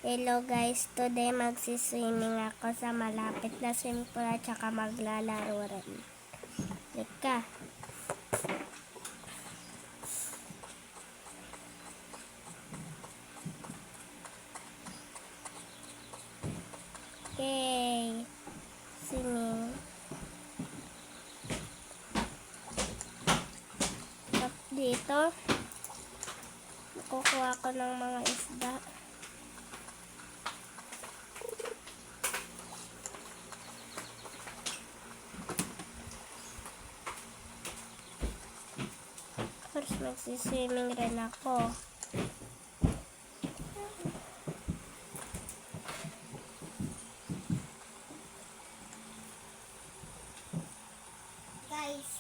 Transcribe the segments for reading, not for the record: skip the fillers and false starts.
Hello guys, today magsiswimming ako sa malapit na swimming pool at saka maglalaro rin. Lika. Okay. Swimming. At dito, kukuha ko ng mga isda. First, magsiswimming rin ako. Guys,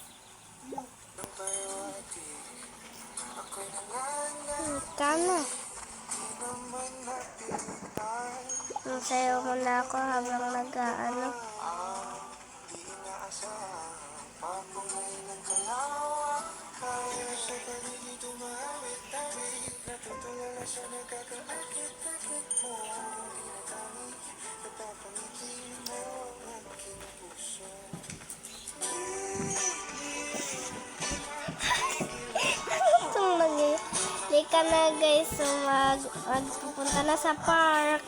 kano? Sayo muna ako habang nag-ano. Lika na guys, so magpupunta na sa park.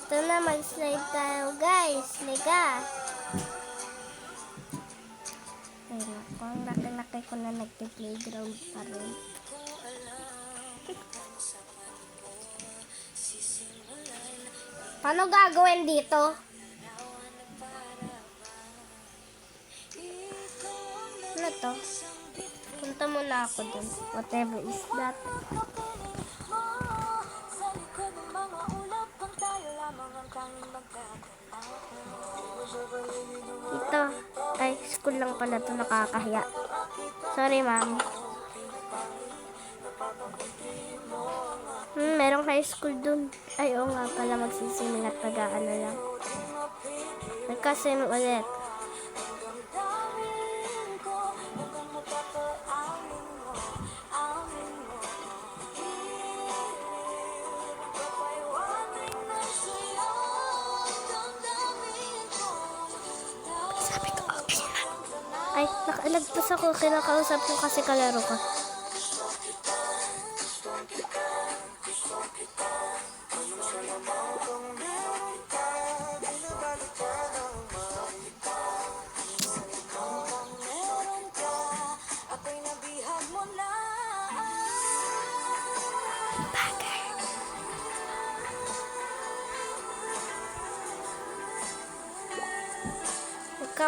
Ito na, mag-slide tayo guys. Lika. Ay nako, ang laki-laki ko na nagpi-playground pa rin. Paano gagawin dito? Ano to? Punta muna ako dun. Whatever is that. Ito. Ay, school lang pala to. Nakakahiya. Sorry, ma'am. Merong high school dun. Ay, oo nga pala, magsiswimming at pag-aano lang. Nagka-swim ulit. Sabi ko, okay na. Ay, nakalagpas ako. Kinakausap ko kasi kalaro ko.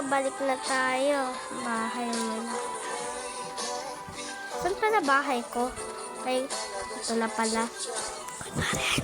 Balik na tayo. Bahay mo na. Saan pala bahay ko? Ay, ito na pala. Kunwari,